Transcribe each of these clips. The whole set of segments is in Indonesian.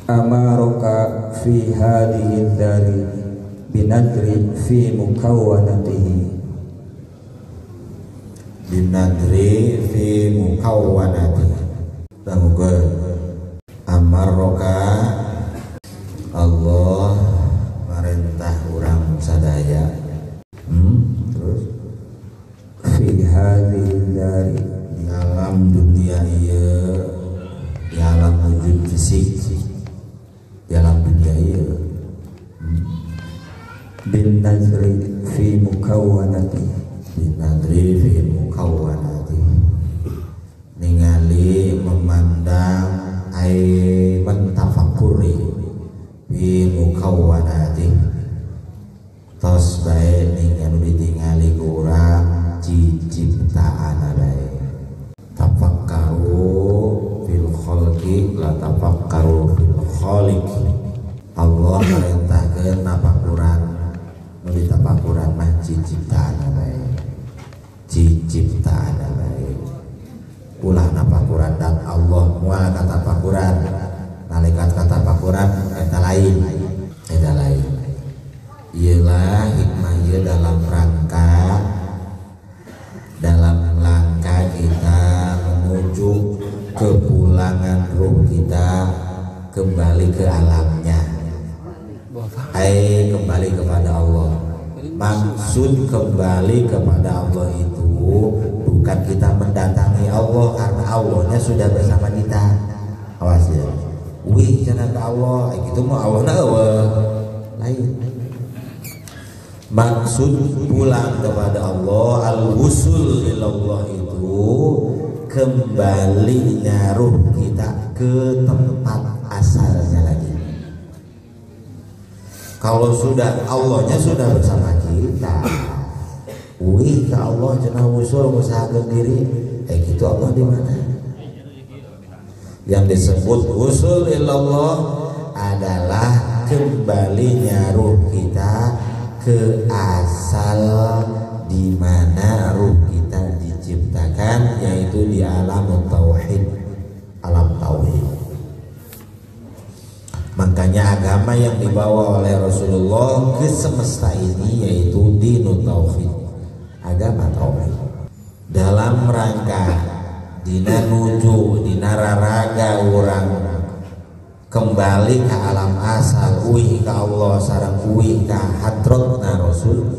amaraka fi hadhihi dari binadri fi mukawwanatihi binadri fi mukawwanatihi tangguh amaraka Allah merintah urang sadaya terus fi hadhihi dari di alam dunia ieu di alam wujud fisik di alam dunia ieu bin nazri fi mukawwanatihi bin nadri fi mukawwanatihi ningali memandang mentafakuri fi mukawwanatihi tos bae anu ditingali ku urang ciptaan bae tafakkaru fil khalqi la tafakkaru fil khaliq Allah merintahkeun napakuran nu ditapakuran mah ciptaan bae ciptaan bae ulah napakuran dan Allah moal kata pakuran nalikat kata pakuran eta lain ialah hikmah ieu dalam rangka kita menuju kepulangan ruh kita kembali ke alamnya kembali kepada Allah. Maksud kembali kepada Allah itu bukan kita mendatangi Allah karena Allahnya sudah bersama kita. Awas ya. Wih cenah ka Allah, kitu mah Allahna eueuh. Lain. Maksud pulang kepada Allah, al-wusul ilallah itu kembalinya ruh kita ke tempat asalnya lagi. Kalau sudah Allahnya sudah bersama kita, wih ke Allah cenah wusul ngusahakeun diri, gitu Allah di mana? Yang disebut wusul ilallah adalah kembalinya ruh kita ke asal di mana ruh kita diciptakan, yaitu di alam tauhid, alam tauhid. Makanya agama yang dibawa oleh Rasulullah ke semesta ini yaitu dinut tauhid, agama tauhid. Dalam rangka dina nuju dina raraga urang kembali ke alam asal, uih ke Allah sareng uih ke hadratna Rasul.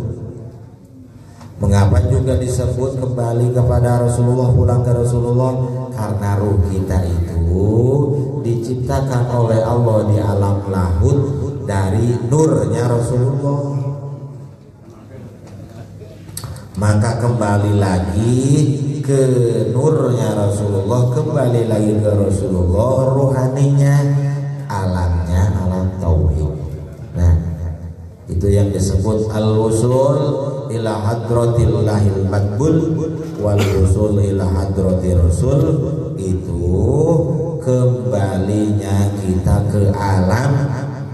Mengapa juga disebut kembali kepada Rasulullah, pulang ke Rasulullah? Karena ruh kita itu diciptakan oleh Allah di alam lahut dari nurnya Rasulullah. Maka kembali lagi ke nurnya Rasulullah, kembali lagi ke Rasulullah, ruhaninya, alamnya alam tauhid. Nah, itu yang disebut al-wusul ila hadratillahil matbul wal wusul ila hadratir rasul, itu kembalinya kita ke alam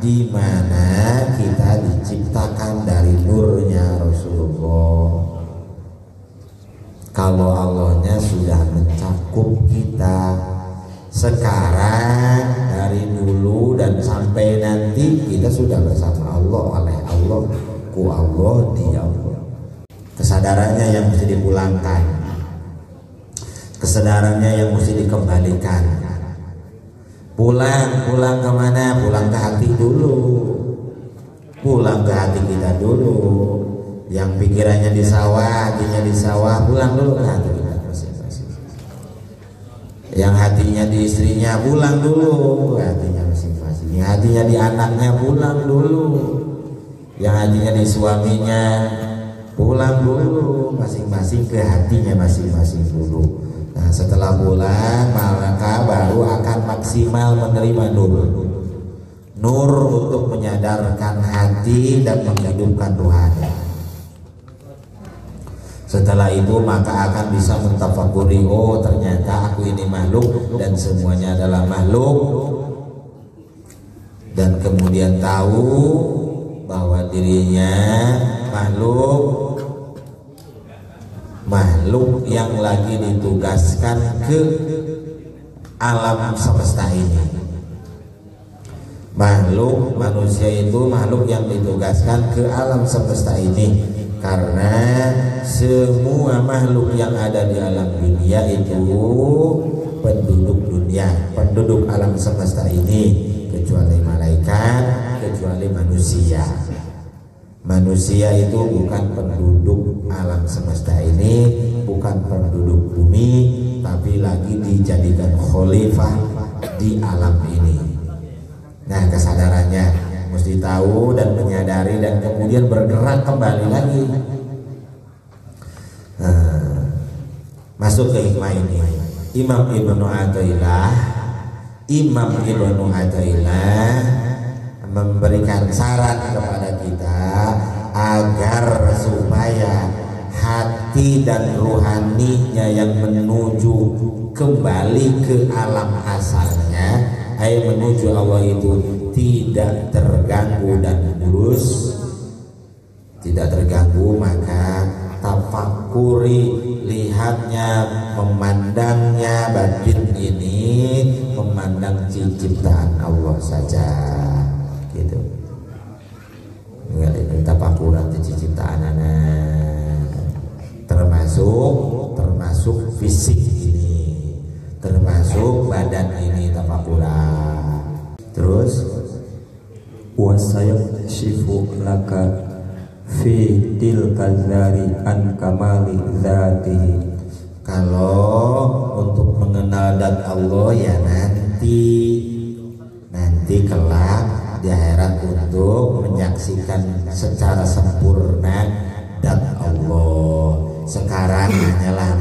di mana kita diciptakan dari nurnya Rasulullah. Kalau Allahnya sudah mencakup kita sekarang, dari dulu dan sampai nanti kita sudah bersama Allah, oleh Allah, ku Allah, di Allah. Kesadarannya yang mesti dipulangkan, kesadarannya yang mesti dikembalikan. Pulang kemana? Pulang ke hati dulu, pulang ke hati kita dulu. Yang pikirannya di sawah, hatinya di sawah, pulang dulu ke hati kita masing-masing. Yang hatinya di istrinya, pulang dulu ke hatinya masing-masing. Yang hatinya di anaknya, pulang dulu. Yang hatinya di suaminya, pulang dulu masing-masing ke hatinya masing-masing dulu. Nah, setelah pulang maka baru akan maksimal menerima nur untuk menyadarkan hati dan menghidupkan rohani. Setelah itu maka akan bisa mentafakuri, oh ternyata aku ini makhluk dan semuanya adalah makhluk, dan kemudian tahu bahwa dirinya makhluk yang lagi ditugaskan ke alam semesta ini. Makhluk manusia itu makhluk yang ditugaskan ke alam semesta ini, karena semua makhluk yang ada di alam dunia itu penduduk dunia, penduduk alam semesta ini, kecuali malaikat, kecuali manusia. Manusia itu bukan penduduk alam semesta ini, bukan penduduk bumi, tapi lagi dijadikan khalifah di alam ini. Nah, kesadarannya mesti tahu dan menyadari dan kemudian bergerak kembali lagi. Masuk ke hikmah ini. Imam Ibnu Athaillah memberikan saran kepada kita agar supaya hati dan rohaninya yang menuju kembali ke alam asalnya, menuju Allah itu tidak terganggu dan lurus, tidak terganggu, maka tafakuri, lihatnya, memandangnya batin ini, memandang ciptaan Allah saja, gitu. Tafakuran ciptaan anak, termasuk fisik ini, termasuk badan ini, tafakuran. Terus wasayakshifu laka fi tilka dzari an kamali dzatihi. Kalau untuk mengenal dan Allah ya nanti kelak di akhirat untuk menyaksikan secara sempurna dan Allah. Sekarang hanyalah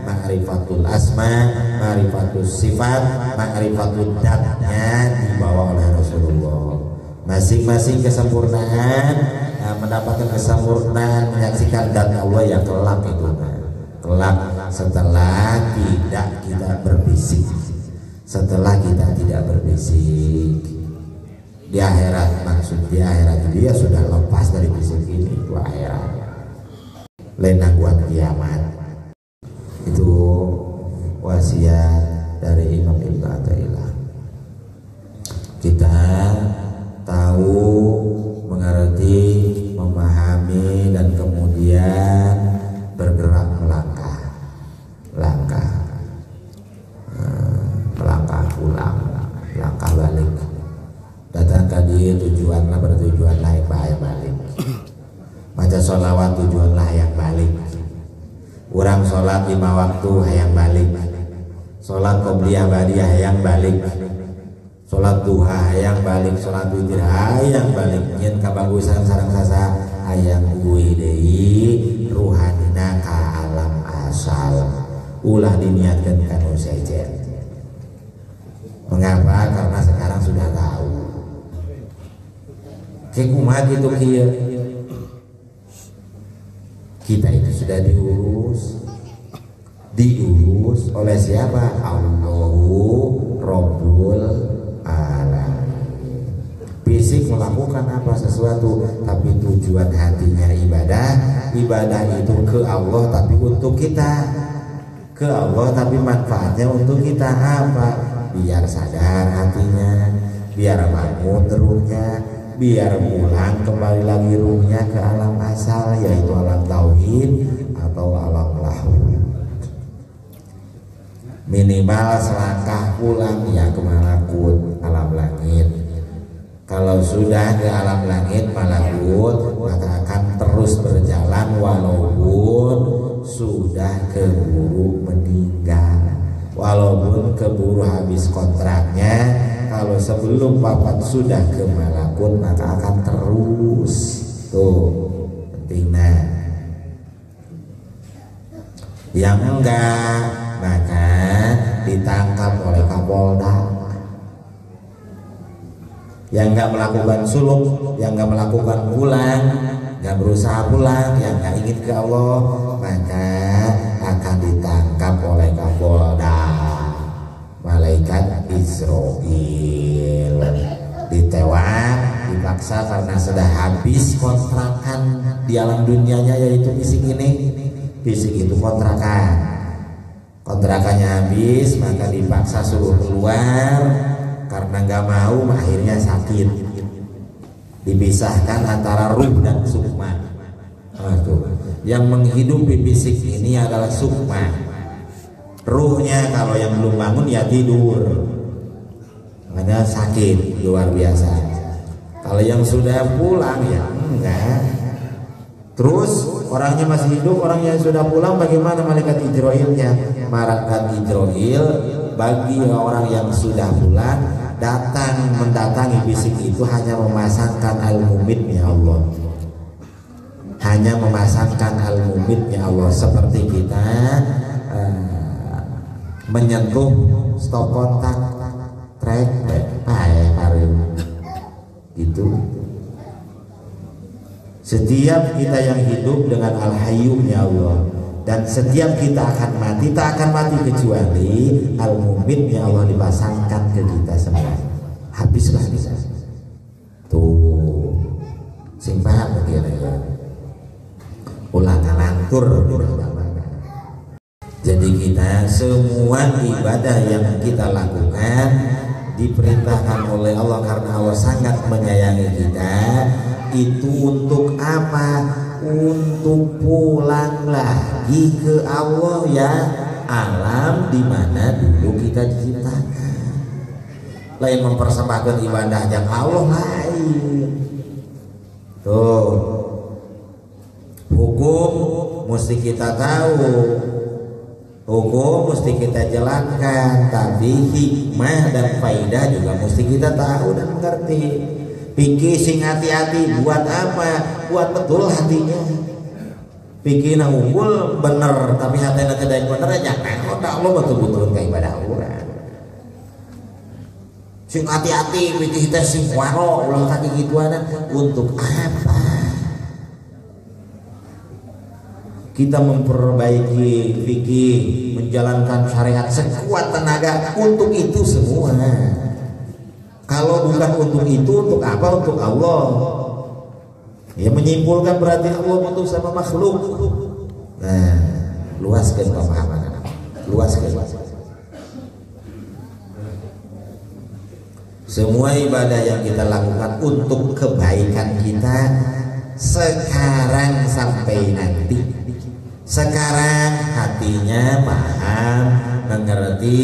ma'rifatul asma, ma'rifatul sifat, ma'rifatul datnya dibawa oleh Rasulullah. Masing-masing kesempurnaan mendapatkan kesempurnaan menyaksikan dat Allah yang kelak itu, kelak setelah tidak kita berbisik, setelah kita tidak berbisik di akhirat. Maksud di akhirat dia sudah lepas dari bisik ini, itu akhirat lenang buat kiamat. Itu wasiat dari Imam Ibnu Athaillah. Kita tahu, mengerti, memahami, dan kemudian bergerak melangkah pulang, langkah balik. Datang ke dia tujuanlah, bertujuanlah yang bahaya balik. Maca sholawat tujuanlah yang balik. Urang sholat 5 waktu hayang balik. Sholat qobliyah ba'diyah hayang balik. Sholat duha hayang balik, sholat witir hayang balik. Nyen kabagusan sareng sasa hayang uwi deui ruhanina ka alam asal. Ulah diniatkeun kanu sejen. Mengapa? Karena sekarang sudah tahu. Kayak kumaha gitu kieu. Kita itu sudah diurus oleh siapa? Allahu Rabbul Alamin. Fisik melakukan apa sesuatu, tapi tujuan hatinya ibadah itu ke Allah, tapi untuk kita, ke Allah tapi manfaatnya untuk kita apa? Biar sadar hatinya, biar bangun ruhnya, biar pulang kembali lagi ruhnya ke alam asal, yaitu alam tauhid atau alam lahud. Minimal selangkah pulang ya ke malakut, alam langit. Kalau sudah ke alam langit malakut, maka akan terus berjalan walaupun sudah keburu meninggal, walaupun keburu habis kontraknya. Kalau sebelum wafat sudah ke malakut, maka akan terus. Tuh pentingnya. Yang enggak, maka ditangkap oleh Kapolda. Yang enggak melakukan suluk, yang enggak melakukan pulang, enggak berusaha pulang, yang enggak ingin ke Allah, maka akan ditangkap oleh Kapolda, malaikat Israil, ditewak, dipaksa karena sudah habis kontrakan di alam dunianya, yaitu fisik ini. Fisik itu kontrakannya habis, maka dipaksa suruh keluar karena nggak mau akhirnya sakit, dipisahkan antara ruh dan sukma. Yang menghidupi fisik ini adalah sukma, ruhnya kalau yang belum bangun ya tidur, makanya sakit luar biasa. Kalau yang sudah pulang ya enggak. Terus orangnya masih hidup, orang yang sudah pulang bagaimana malaikat Ijroilnya? Malaikat Ijroil bagi orang yang sudah pulang datang mendatangi fisik itu hanya memasangkan al-mumitnya Allah, hanya memasangkan al-mumitnya Allah, seperti kita menyentuh stop kontak track gitu. Setiap kita yang hidup dengan al-hayyunya Allah, dan setiap kita akan mati, tak akan mati kecuali al-mumitnya Allah dipasangkan ke kita semua. Habislah bisa. Tuh, sing paham kira-kira. Ulang lantur. Jadi kita semua ibadah yang kita lakukan diperintahkan oleh Allah karena Allah sangat menyayangi kita. Itu untuk apa? Untuk pulang lagi ke Allah ya, alam di mana dulu kita diciptakan. Lain mempersembahkan ibadah yang Allah lain. Tuh, hukum mesti kita tahu, hukum mesti kita jalankan, tapi hikmah dan faidah juga mesti kita tahu dan mengerti. Pikir sing hati-hati buat apa? Buat betul hatinya. Pikir nang unggul bener, tapi hatinya tidak bener aja. Nah, Allah betul-betul kayak ibadah orang. Sing hati-hati, pikir kita sing waro ulang kaki gituan untuk apa? Kita memperbaiki fikih, menjalankan syariat sekuat tenaga untuk itu semua. Kalau bukan untuk itu, untuk apa? Untuk Allah. Ya menyimpulkan berarti Allah butuh sama makhluk. Nah, luaskan pemahaman, luaskan. Semua ibadah yang kita lakukan untuk kebaikan kita sekarang sampai nanti. Sekarang hatinya paham, mengerti,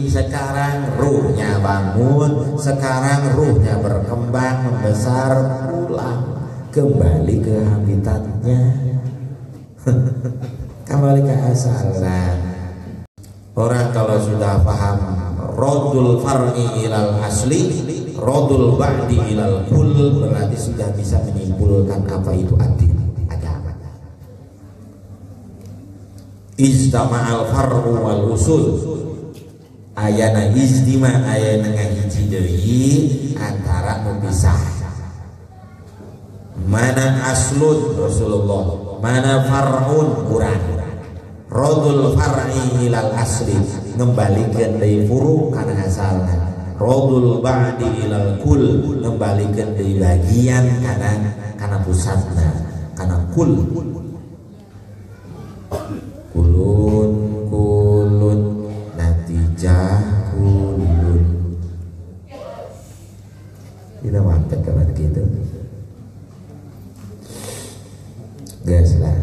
sekarang ruhnya bangun, sekarang ruhnya berkembang, membesar, pulang kembali ke habitatnya. Kembali ke asalnya. Orang kalau sudah paham rodul far'i ilal asli, rodul ba'di ilal kul, berarti sudah bisa menyimpulkan apa itu adil, agama. Ijtama'al far'u wal usul, ayana izdima ayana ngahiji deui antara memisah. Mana aslun Rasulullah, mana far'un Quran. Rodul far'i ilal asli, ngembalikan dari furu karena asalnya. Rodul ba'di ilal kul, ngembalikan dari bagian karena pusatnya, karena kul. Kulun natijah kulun. Kita mantap kawan gitu. Gas lah,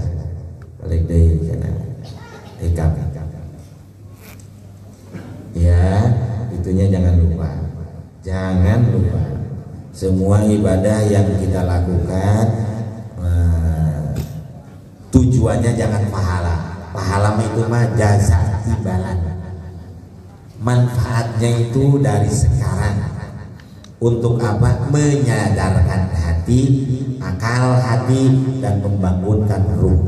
balik deh karena ikat. Ya, itunya jangan lupa. Jangan lupa. Semua ibadah yang kita lakukan tujuannya jangan pahala. Pahala itu mah jasa imbalan. Manfaatnya itu dari sekarang. Untuk apa? Menyadarkan hati, akal hati, dan membangunkan ruh.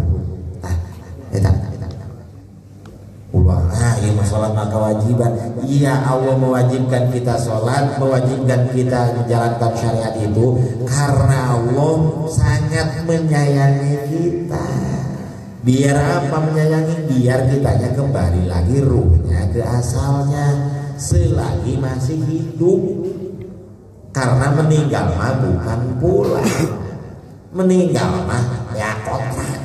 Ini masalah kewajiban. Iya, Allah mewajibkan kita sholat, mewajibkan kita menjalankan syariat itu karena Allah sangat menyayangi kita. Biar apa menyayangi? Biar kitanya kembali lagi ruhnya ke asalnya selagi masih hidup. Karena meninggal mah bukan pulang, meninggal mah ya kontrak.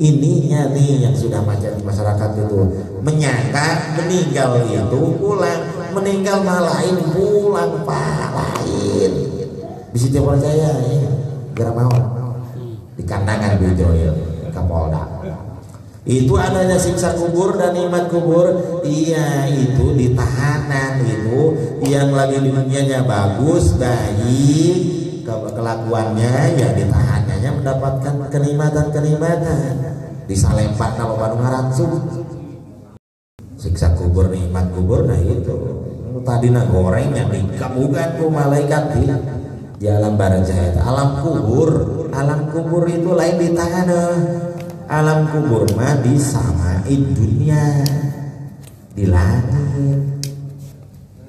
Ininya nih yang sudah macam masyarakat itu menyangka meninggal itu pulang, meninggal mah lain pulang Pak, lain bisa dia percaya ya gara mau di kandangan Bijoil Kapolda itu adanya siksa kubur dan nikmat kubur. Iya, itu di tahanan itu yang lagi dunianya bagus baik kelakuannya, ya di tahanannya mendapatkan kenikmatan disalempat nama Bandung Haransu. Siksa kubur nikmat kubur, nah itu tadi nak gorengnya dikabukan ku malaikat di alam barzah. Alam kubur itu lain di tahanan. Alam kubur mah di samaid dunia di langit.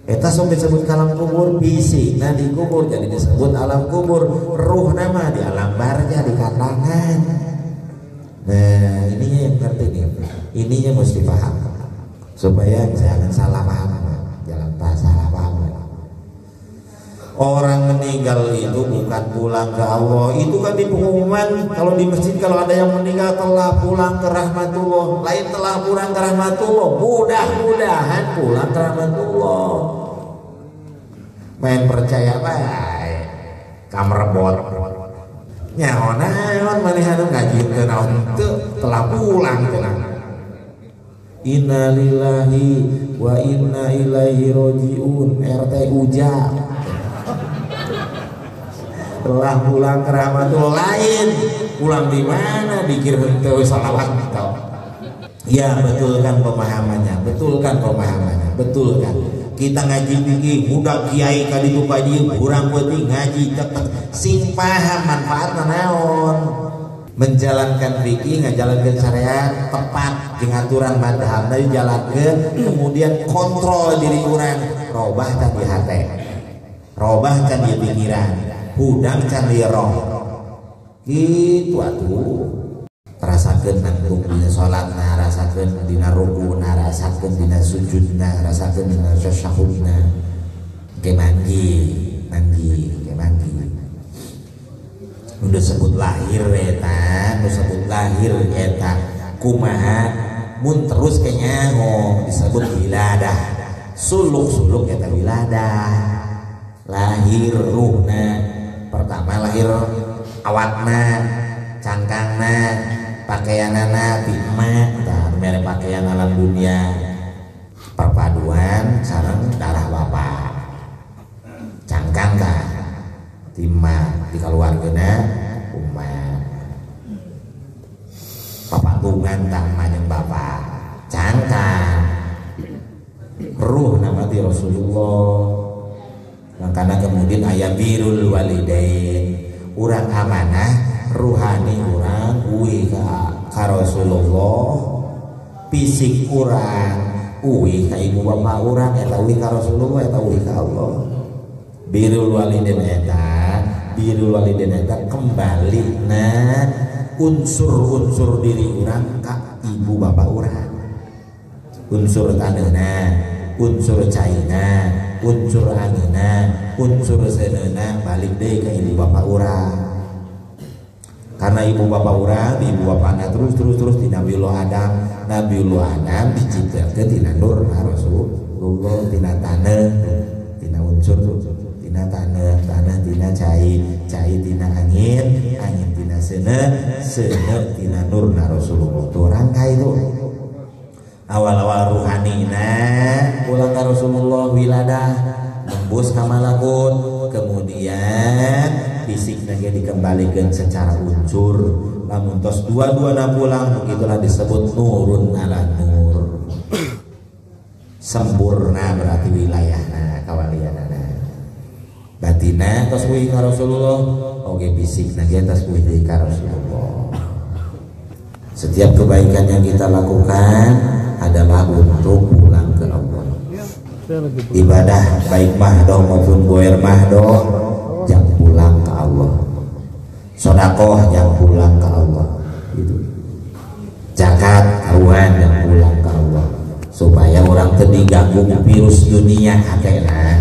Eta sok disebut alam kubur fisik, nah di kubur jadi disebut alam kubur. Ruh nama di alam barzah di kandangan. Nah ininya yang ngerti nih, ininya mesti paham supaya jangan salah paham, jangan salah paham. Orang meninggal itu bukan pulang ke Allah, itu kan di pengumuman kalau di masjid kalau ada yang meninggal telah pulang ke rahmatullah, lain telah pulang ke rahmatullah, mudah-mudahan pulang ke rahmatullah. Main percaya baik kamar bot nyahonaon manehna ngaji teu naon teu telah pulang. Innalillahi wa inna ilaihi rajiun. RT Uja telah pulang ke rahmatullah, lain pulang di mana dikir henteu salawat tau. Ya betulkan pemahamannya, betulkan. Kita ngaji fikih budak kiai ka ditu ka dieu urang peuting ngaji cepet sing paham manfaatna naon. Menjalankan fikih, ngajalankan syariat tepat jeung aturan madhab tadi jalankeun, kemudian kontrol diri urang, robah can di hate, robah can di pikiran, hudang can di roh. Kitu atuh. Rasakeun nanggung dina salatna, rasakeun dina rukuna, rasakeun dina sujudna, rasakeun dina tasyahudna. Ge manggi. Udah sebut lahir eta kumaha mun terus kayaknya disebut wiladah suluk eta wiladah lahir ruhna. Pertama lahir awatna, cangkangna, pakaianana bima tah mere pakaian alam dunia perpaduan sareng darah bapak cangkang tah timah di keluargana umat papatungan tama jeung bapak cangkang ruh nama ti Rasulullah. Makanya kemudian ayat birul walidain urang amanah ruhani urang uwi ka Rasulullah, fisik urang uwi ka ibu bapak urang eta uwi ka Rasulullah, eta uwi ka Allah. Birul walidain eta kembali na unsur-unsur diri urang ka ibu bapak urang, unsur taneuhna, unsur caina, unsur angeuna, unsur seuneuna balik deui ka ibu bapak urang. Karena ibu bapak urang, ibu bapana terus di Nabiullah Adam diciptakeun tina nur Rasulullah, tina taneuh, tina unsur, tina taneuh tina cai tina angin tina seuneu tina nur Rasulullah. Tuh rangka itu awal-awal ruhanina pulang ke Rasulullah wiladah nembus ka malakut, kemudian fisiknya dikembalikan secara unsur. Lamun tos dua-duana pulang begitulah disebut nurun ala nur. Sempurna berarti wilayahna kawalianana. Batina tos kuwi ka Rasulullah, oge fisikna ge tos kuwi ka Rasulullah. Setiap kebaikan yang kita lakukan adalah untuk pulang ke Allah. Ibadah baik mahdoh maupun goer mahdoh yang pulang ke Allah. Sodakoh yang pulang ke Allah. Gitu. Zakat karuan yang pulang ke Allah. Supaya orang terdiganggu virus dunia hakena.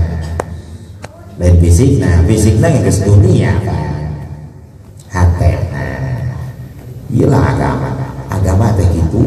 Dan fisikna yang ke dunia kan. Hatena. Iyalah agama teh gitu.